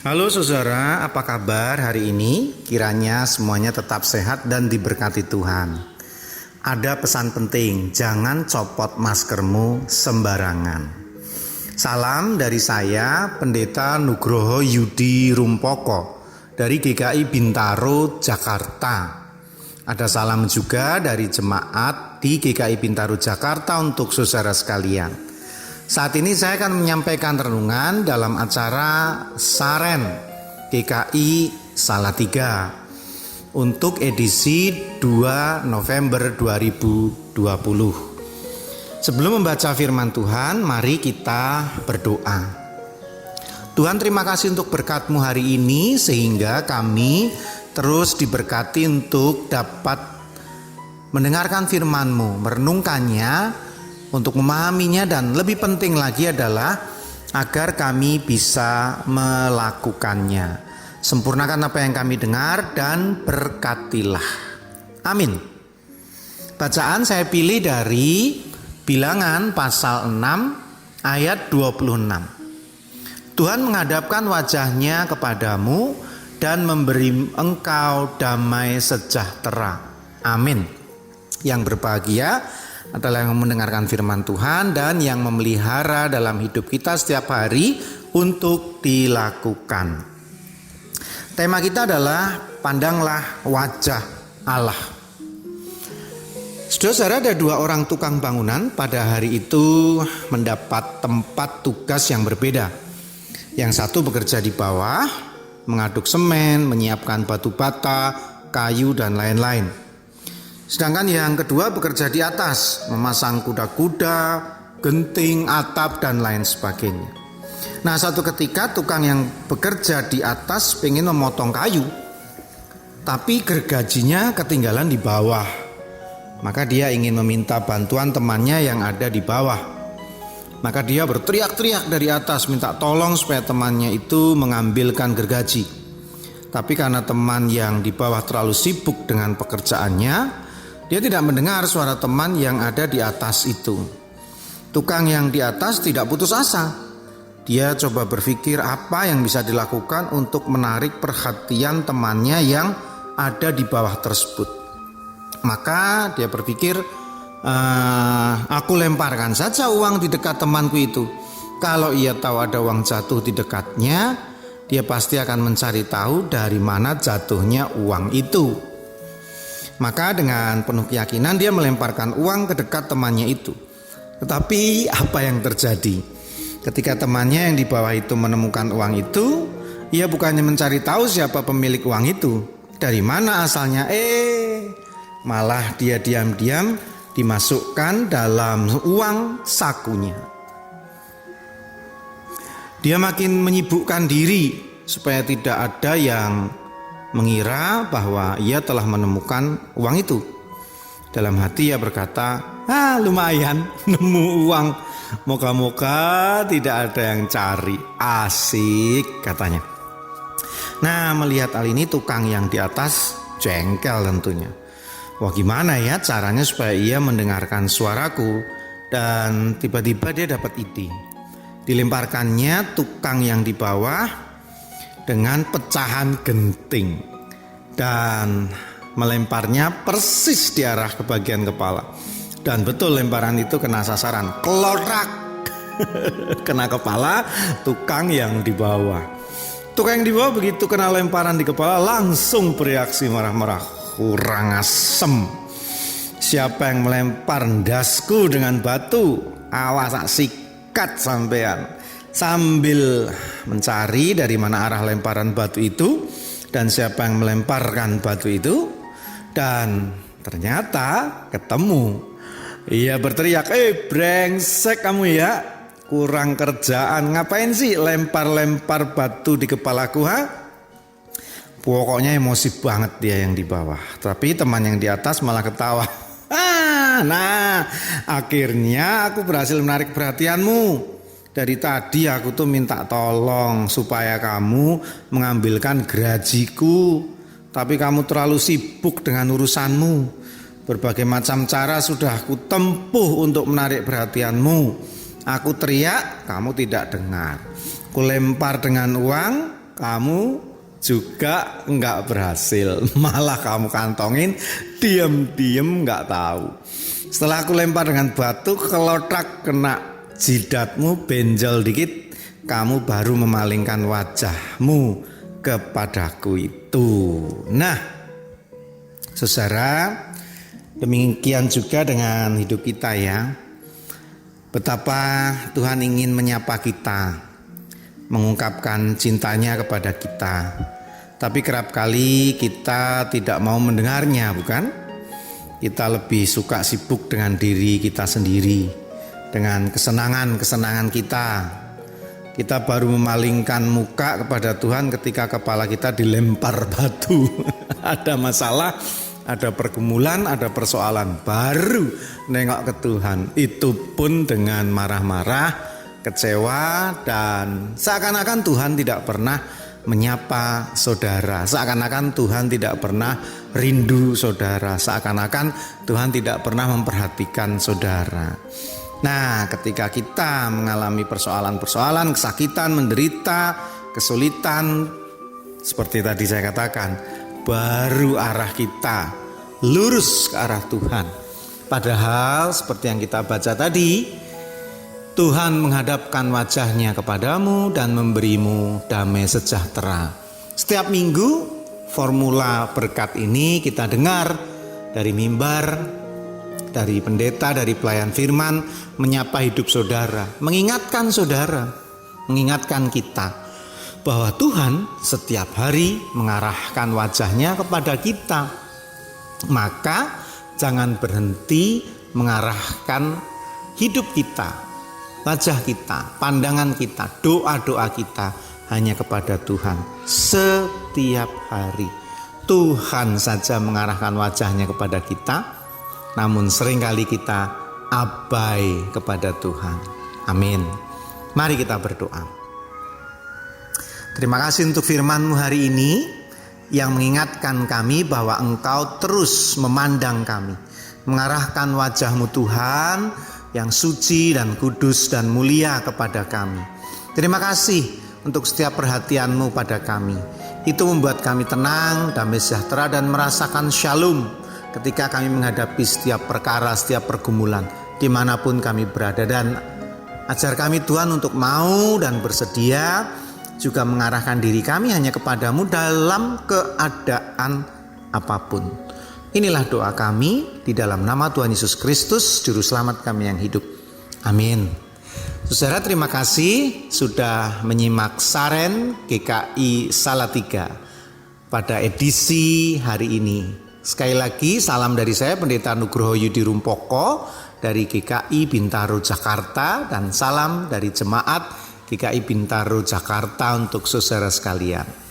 Halo saudara, apa kabar hari ini? Kiranya semuanya tetap sehat dan diberkati Tuhan. Ada pesan penting, jangan copot maskermu sembarangan. Salam dari saya, Pendeta Nugroho Yudi Rumpoko dari GKI Bintaro, Jakarta. Ada salam juga dari jemaat di GKI Bintaro, Jakarta untuk saudara sekalian. Saat ini saya akan menyampaikan renungan dalam acara Saren GKI Salatiga untuk edisi 2 November 2020. Sebelum membaca firman Tuhan, mari kita berdoa. Tuhan, terima kasih untuk berkat-Mu hari ini sehingga kami terus diberkati untuk dapat mendengarkan firman-Mu, merenungkannya, untuk memahaminya, dan lebih penting lagi adalah agar kami bisa melakukannya. Sempurnakan apa yang kami dengar dan berkatilah. Amin. Bacaan saya pilih dari Bilangan pasal 6 ayat 26. Tuhan menghadapkan wajahnya kepadamu dan memberi engkau damai sejahtera. Amin. Yang berbahagia adalah yang mendengarkan firman Tuhan dan yang memelihara dalam hidup kita setiap hari untuk dilakukan. Tema kita adalah pandanglah wajah Allah. Saudara, ada dua orang tukang bangunan pada hari itu mendapat tempat tugas yang berbeda. Yang satu bekerja di bawah, mengaduk semen, menyiapkan batu bata, kayu dan lain-lain. Sedangkan yang kedua bekerja di atas, memasang kuda-kuda, genting, atap, dan lain sebagainya. Nah, satu ketika tukang yang bekerja di atas pengen memotong kayu, tapi gergajinya ketinggalan di bawah. Maka dia ingin meminta bantuan temannya yang ada di bawah. Maka dia berteriak-teriak dari atas minta tolong supaya temannya itu mengambilkan gergaji. Tapi karena teman yang di bawah terlalu sibuk dengan pekerjaannya, dia tidak mendengar suara teman yang ada di atas itu. Tukang yang di atas tidak putus asa. Dia coba berpikir apa yang bisa dilakukan untuk menarik perhatian temannya yang ada di bawah tersebut. Maka dia berpikir, aku lemparkan saja uang di dekat temanku itu. Kalau ia tahu ada uang jatuh di dekatnya, dia pasti akan mencari tahu dari mana jatuhnya uang itu. Maka dengan penuh keyakinan dia melemparkan uang ke dekat temannya itu. Tetapi apa yang terjadi? Ketika temannya yang di bawah itu menemukan uang itu, ia bukannya mencari tahu siapa pemilik uang itu, dari mana asalnya, malah dia diam-diam dimasukkan dalam uang sakunya. Dia makin menyibukkan diri supaya tidak ada yang mengira bahwa ia telah menemukan uang itu. Dalam hati ia berkata, lumayan nemu uang, moga-moga tidak ada yang cari, asik katanya. Nah, melihat hal ini tukang yang di atas jengkel tentunya. Wah, gimana ya caranya supaya ia mendengarkan suaraku? Dan tiba-tiba dia dapat ide. Dilemparkannya tukang yang di bawah dengan pecahan genting dan melemparnya persis di arah ke bagian kepala. Dan betul lemparan itu kena sasaran, kelorak kena kepala tukang yang di bawah. Tukang yang di bawah begitu kena lemparan di kepala langsung bereaksi marah-marah, kurang asem. Siapa yang melempar ndasku dengan batu? Awas tak sikat sampean. Sambil mencari dari mana arah lemparan batu itu dan siapa yang melemparkan batu itu, dan ternyata ketemu. Ia berteriak, brengsek kamu ya, kurang kerjaan, ngapain sih lempar-lempar batu di kepalaku, ha? Pokoknya emosi banget dia yang di bawah. Tapi teman yang di atas malah ketawa. Nah, akhirnya aku berhasil menarik perhatianmu. Dari tadi aku tuh minta tolong supaya kamu mengambilkan gergajiku, tapi kamu terlalu sibuk dengan urusanmu. Berbagai macam cara sudah aku tempuh untuk menarik perhatianmu. Aku teriak, kamu tidak dengar. Ku lempar dengan uang, kamu juga nggak berhasil. Malah kamu kantongin, diem-diem nggak tahu. Setelah aku lempar dengan batu, kelotak kena jidatmu, benjol dikit, kamu baru memalingkan wajahmu kepadaku itu. Nah, saudara, demikian juga dengan hidup kita ya. Betapa Tuhan ingin menyapa kita, mengungkapkan cintanya kepada kita. Tapi kerap kali kita tidak mau mendengarnya, bukan? Kita lebih suka sibuk dengan diri kita sendiri, dengan kesenangan-kesenangan kita. Kita baru memalingkan muka kepada Tuhan ketika kepala kita dilempar batu. Ada masalah, ada pergumulan, ada persoalan, baru nengok ke Tuhan. Itu pun dengan marah-marah, kecewa, dan seakan-akan Tuhan tidak pernah menyapa saudara, seakan-akan Tuhan tidak pernah rindu saudara, seakan-akan Tuhan tidak pernah memperhatikan saudara. Nah, ketika kita mengalami persoalan-persoalan, kesakitan, menderita, kesulitan, seperti tadi saya katakan, baru arah kita lurus ke arah Tuhan. Padahal seperti yang kita baca tadi, Tuhan menghadapkan wajahnya kepadamu dan memberimu damai sejahtera. Setiap minggu formula berkat ini kita dengar dari mimbar, dari pendeta, dari pelayan firman, menyapa hidup saudara, mengingatkan saudara, mengingatkan kita bahwa Tuhan setiap hari mengarahkan wajahnya kepada kita. Maka jangan berhenti mengarahkan hidup kita, wajah kita, pandangan kita, doa-doa kita hanya kepada Tuhan setiap hari. Tuhan saja mengarahkan wajahnya kepada kita, namun seringkali kita abai kepada Tuhan. Amin. Mari kita berdoa. Terima kasih untuk firman-Mu hari ini yang mengingatkan kami bahwa Engkau terus memandang kami, mengarahkan wajah-Mu Tuhan yang suci dan kudus dan mulia kepada kami. Terima kasih untuk setiap perhatian-Mu pada kami. Itu membuat kami tenang, damai sejahtera dan merasakan shalom ketika kami menghadapi setiap perkara, setiap pergumulan, dimanapun kami berada. Dan ajar kami Tuhan untuk mau dan bersedia juga mengarahkan diri kami hanya kepadamu dalam keadaan apapun. Inilah doa kami di dalam nama Tuhan Yesus Kristus, Juru Selamat kami yang hidup. Amin. Saudara, terima kasih sudah menyimak Saren GKI Salatiga pada edisi hari ini. Sekali lagi salam dari saya Pendeta Nugroho Yudi Rumpoko dari GKI Bintaro Jakarta, dan salam dari jemaat GKI Bintaro Jakarta untuk saudara sekalian.